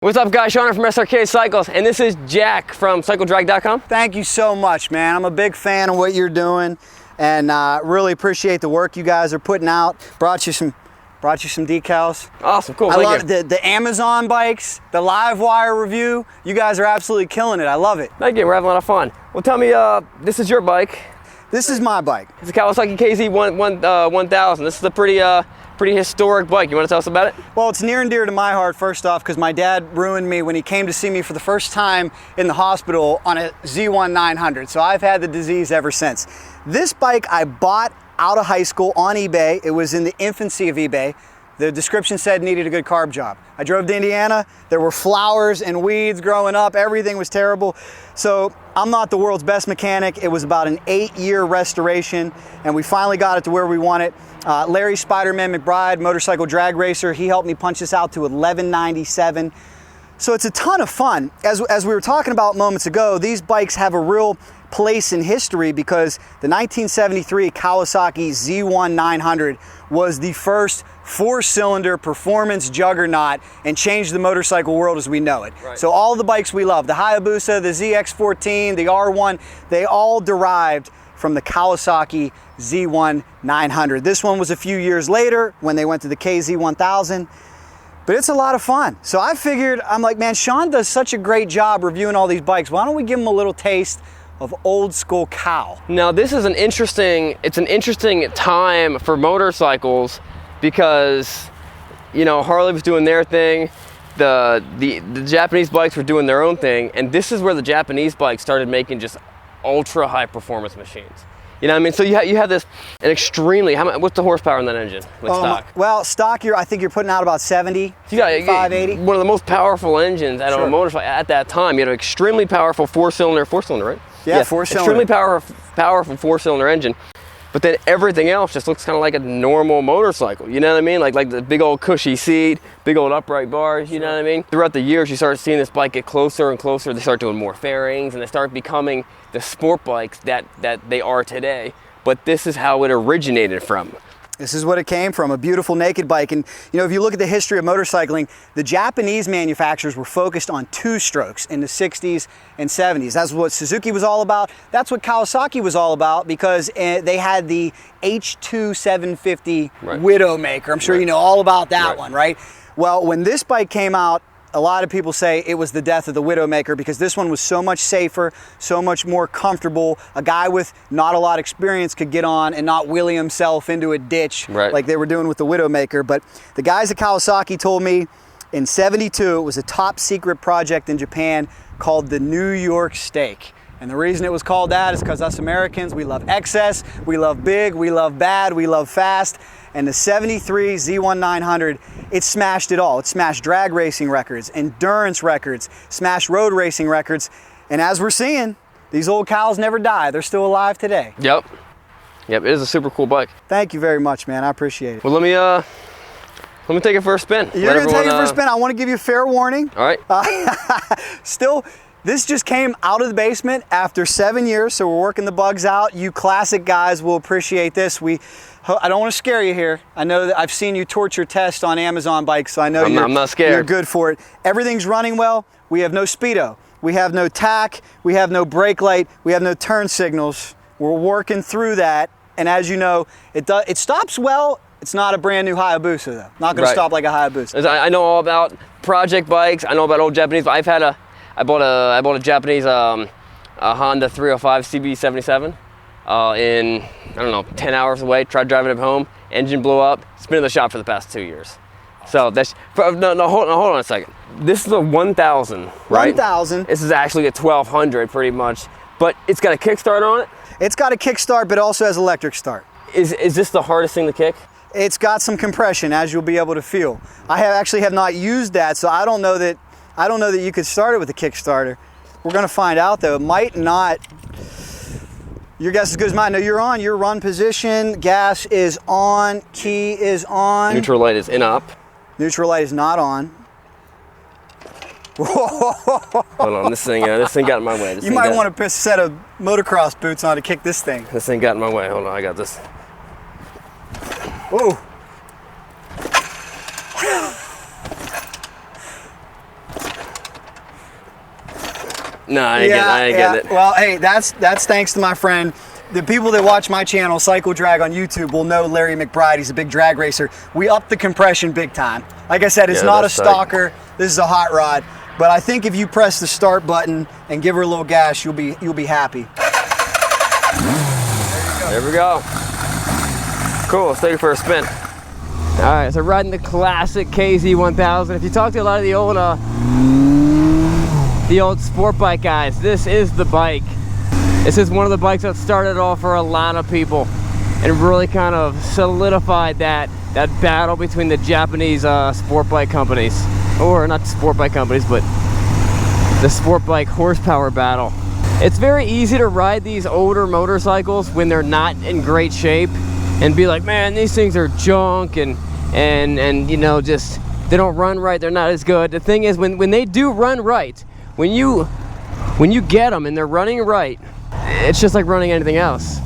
What's up guys, Sean from Srkcycles, and this is Jack from CycleDrag.com. Thank you so much, man. I'm a big fan of what you're doing and really appreciate the work you guys are putting out. Brought you some decals. Awesome, cool. I love the Amazon bikes, the live wire review. You guys are absolutely killing it. I love it. Thank you, we're having a lot of fun. Well, tell me, this is your bike. This is my bike. It's a Kawasaki KZ1000. This is a pretty historic bike. You want to tell us about it? Well, it's near and dear to my heart, first off, because my dad ruined me when he came to see me for the first time in the hospital on a Z1900. So I've had the disease ever since. This bike I bought out of high school on eBay. It was in the infancy of eBay. The description said needed a good carb job. I drove to Indiana. There were flowers and weeds growing up. Everything was terrible. So I'm not the world's best mechanic. It was about an 8-year restoration, and we finally got it to where we want it. Larry Spider-Man McBride, motorcycle drag racer, he helped me punch this out to 1197. So it's a ton of fun. As we were talking about moments ago, these bikes have a real place in history because the 1973 Kawasaki Z1900 was the first 4-cylinder performance juggernaut and changed the motorcycle world as we know it. Right. So all the bikes we love, the Hayabusa, the ZX14, the R1, they all derived from the Kawasaki Z1900. This one was a few years later when they went to the KZ1000. But it's a lot of fun. So I figured, I'm like, man, Sean does such a great job reviewing all these bikes. Why don't we give him a little taste of old school Cow? Now this is an interesting time for motorcycles because, you know, Harley was doing their thing, the Japanese bikes were doing their own thing, and this is where the Japanese bikes started making just ultra high performance machines. You know what I mean? So you have this an extremely, what's the horsepower in that engine? Like stock? Well, stock, I think you're putting out about 70, you got 580. One of the most powerful engines out of a motorcycle at that time. You had an extremely powerful four-cylinder, right? Yeah, 4-cylinder. Extremely powerful 4-cylinder engine. But then everything else just looks kind of like a normal motorcycle. You know what I mean? Like the big old cushy seat, big old upright bars, you know what I mean? Throughout the years, you start seeing this bike get closer and closer. They start doing more fairings and they start becoming the sport bikes that they are today. But this is how it originated from. This is what it came from, a beautiful naked bike. And you know, if you look at the history of motorcycling, the Japanese manufacturers were focused on 2-strokes in the 60s and 70s. That's what Suzuki was all about. That's what Kawasaki was all about because they had the H2 750 Widowmaker. I'm sure you know all about that one, right? Well, when this bike came out, a lot of people say it was the death of the Widowmaker because this one was so much safer, so much more comfortable. A guy with not a lot of experience could get on and not wheelie himself into a ditch like they were doing with the Widowmaker. But the guys at Kawasaki told me in '72 it was a top secret project in Japan called the New York Steak. And the reason it was called that is because us Americans, we love excess, we love big, we love bad, we love fast. And the '73 Z1900, it smashed it all. It smashed drag racing records, endurance records, smashed road racing records. And as we're seeing, these old cows never die. They're still alive today. Yep, it is a super cool bike. Thank you very much, man. I appreciate it. Well, let me take it for a spin. You're gonna take it for a spin. I want to give you a fair warning. All right. Still, this just came out of the basement after 7 years, so we're working the bugs out. You classic guys will appreciate this. I don't want to scare you here. I know that I've seen you torture test on Amazon bikes, so I know I'm not scared. You're good for it. Everything's running well. We have no speedo. We have no tack. We have no brake light. We have no turn signals. We're working through that, and as you know, it stops well. It's not a brand new Hayabusa though. Not going to stop like a Hayabusa. I know all about project bikes. I know about old Japanese. I bought a Japanese Honda 305 CB77 in, I don't know, 10 hours away. Tried driving it home. Engine blew up. It's been in the shop for the past 2 years. So that's hold on a second. This is a 1000, right? 1000. This is actually a 1200 pretty much, but it's got a kickstart on it. It's got a kickstart, but also has electric start. Is this the hardest thing to kick? It's got some compression, as you'll be able to feel. I actually have not used that, so I don't know that you could start it with a Kickstarter. We're gonna find out though. It might not. Your guess is as good as mine. No, you're on your run position. Gas is on, key is on. Neutral light is in up. Neutral light is not on. Hold on, this thing got in my way. You might want to put a set of motocross boots on to kick this thing. This thing got in my way. Hold on, I got this. Whoa. No, I ain't getting it. Well, hey, that's thanks to my friend. The people that watch my channel, Cycle Drag on YouTube, will know Larry McBride. He's a big drag racer. We upped the compression big time. Like I said, it's not a stalker. This is a hot rod. But I think if you press the start button and give her a little gas, you'll be happy. There we go. Cool, let's take it for a spin. All right, so riding the classic KZ1000. If you talk to a lot of the old sport bike guys, this is the bike. This is one of the bikes that started off for a lot of people and really kind of solidified that battle between the Japanese sport bike companies, or not sport bike companies, but the sport bike horsepower battle. It's very easy to ride these older motorcycles when they're not in great shape and be like, man, these things are junk and you know, just they don't run right, they're not as good. The thing is, when they do run right, when you get them and they're running right, it's just like running anything else.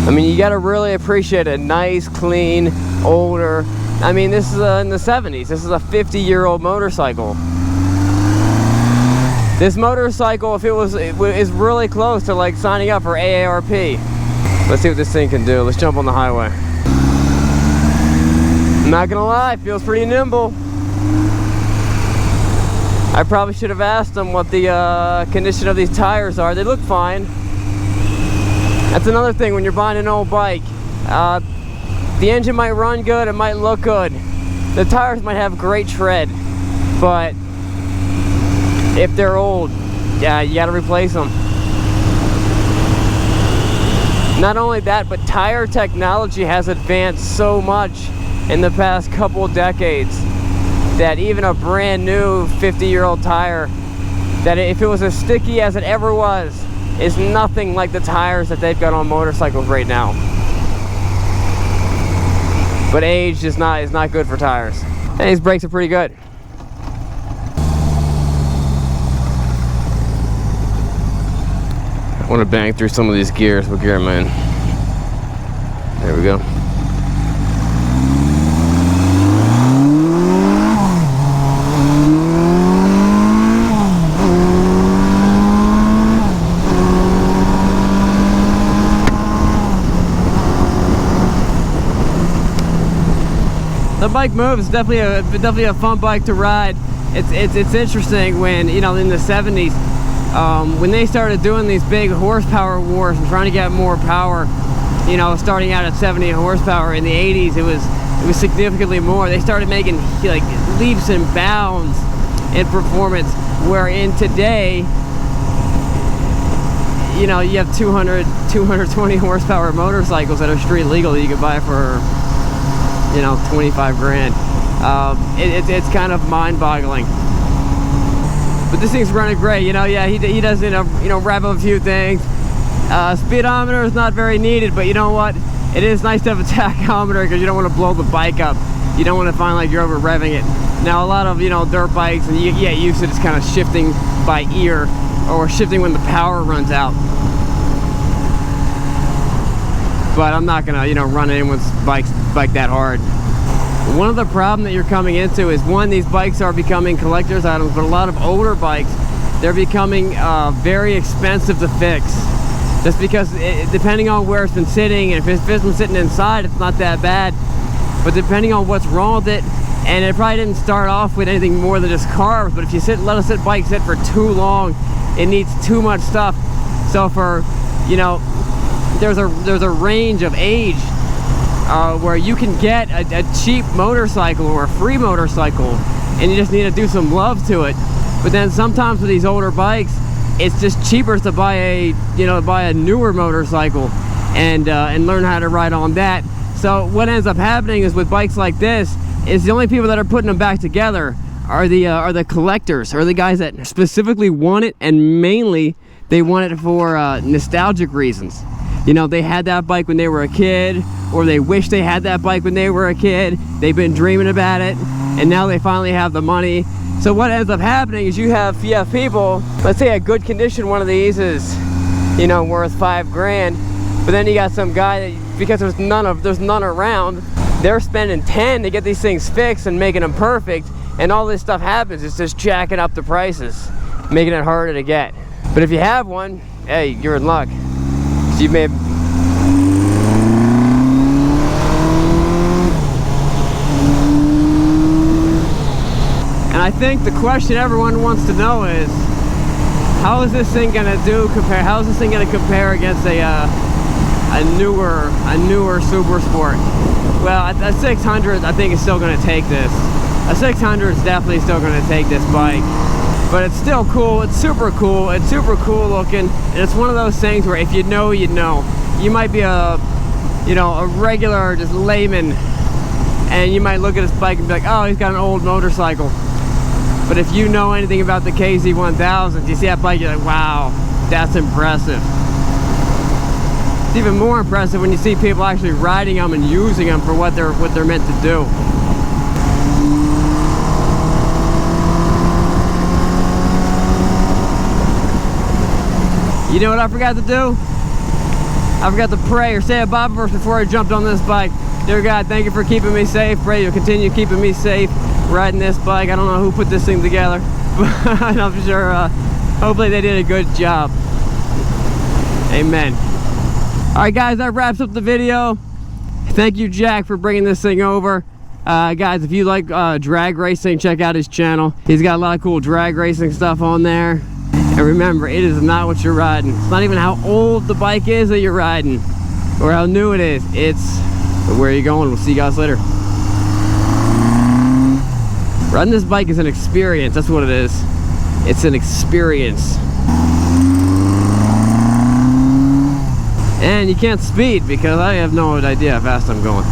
I mean, you gotta really appreciate a nice, clean, older, I mean, this is in the 70s. This is a 50-year-old motorcycle. This motorcycle, if is really close to like signing up for AARP. Let's see what this thing can do. Let's jump on the highway. I'm not gonna lie, it feels pretty nimble. I probably should have asked them what the condition of these tires are. They look fine. That's another thing when you're buying an old bike. The engine might run good, it might look good. The tires might have great tread, but if they're old, yeah, you gotta replace them. Not only that, but tire technology has advanced so much in the past couple decades that even a brand new 50-year-old tire, that if it was as sticky as it ever was, is nothing like the tires that they've got on motorcycles right now. But age is not good for tires. And these brakes are pretty good. I want to bang through some of these gears. What gear am I in? There we go. The bike moves. Definitely a fun bike to ride. It's interesting when, you know, in the 70s, when they started doing these big horsepower wars and trying to get more power, you know, starting out at 70 horsepower. In the 80s, it was significantly more. They started making like leaps and bounds in performance, where in today, you know, you have 220 horsepower motorcycles that are street legal that you can buy for, you know, 25 grand. It's kind of mind-boggling. But this thing's running great, you know. Yeah, he does, you know, rev a few things. Speedometer is not very needed, but you know what? It is nice to have a tachometer because you don't want to blow the bike up. You don't want to find like you're over revving it. Now, a lot of, you know, dirt bikes, and you get used to just kind of shifting by ear or shifting when the power runs out. But I'm not gonna, you know, run anyone's bike that hard. One of the problems that you're coming into is, one, these bikes are becoming collector's items, but a lot of older bikes, they're becoming very expensive to fix. Just because, depending on where it's been sitting, and if it's been sitting inside, it's not that bad. But depending on what's wrong with it, and it probably didn't start off with anything more than just carbs, but if you let a bike sit for too long, it needs too much stuff. So for, you know, there's a range of age where you can get a cheap motorcycle or a free motorcycle, and you just need to do some love to it. But then sometimes with these older bikes, it's just cheaper to buy a newer motorcycle and learn how to ride on that. So what ends up happening is, with bikes like this, is the only people that are putting them back together are the collectors, or the guys that specifically want it, and mainly they want it for nostalgic reasons. You know, they had that bike when they were a kid, or they wish they had that bike when they were a kid. They've been dreaming about it, and now they finally have the money. So what ends up happening is you have people, let's say a good condition one of these is, you know, worth 5 grand, but then you got some guy that, because there's none around, they're spending 10 to get these things fixed and making them perfect, and all this stuff happens. It's just jacking up the prices. making it harder to get. But if you have one, hey, you're in luck. So you may. And I think the question everyone wants to know is, how is this thing gonna compare? How is this thing gonna compare against a newer Super Sport? Well, a 600, I think, is still gonna take this. A 600 is definitely still gonna take this bike. But it's still cool. It's super cool. It's super cool looking, and it's one of those things where if you know, you know. You might be a regular just layman, and you might look at this bike and be like, oh, he's got an old motorcycle. But if you know anything about the KZ1000, you see that bike, you're like, wow, that's impressive. It's even more impressive when you see people actually riding them and using them for what they're meant to do. You know what I forgot to do? I forgot to pray or say a Bible verse before I jumped on this bike. Dear God, thank you for keeping me safe. Pray you'll continue keeping me safe riding this bike. I don't know who put this thing together, but I'm sure hopefully they did a good job. Amen. All right, guys, that wraps up the video. Thank you, Jack, for bringing this thing over. Guys, if you like drag racing, check out his channel. He's got a lot of cool drag racing stuff on there. And remember, it is not what you're riding. It's not even how old the bike is that you're riding or how new it is. It's where you're going. We'll see you guys later. Riding this bike is an experience. That's what it is. It's an experience. And you can't speed because I have no idea how fast I'm going.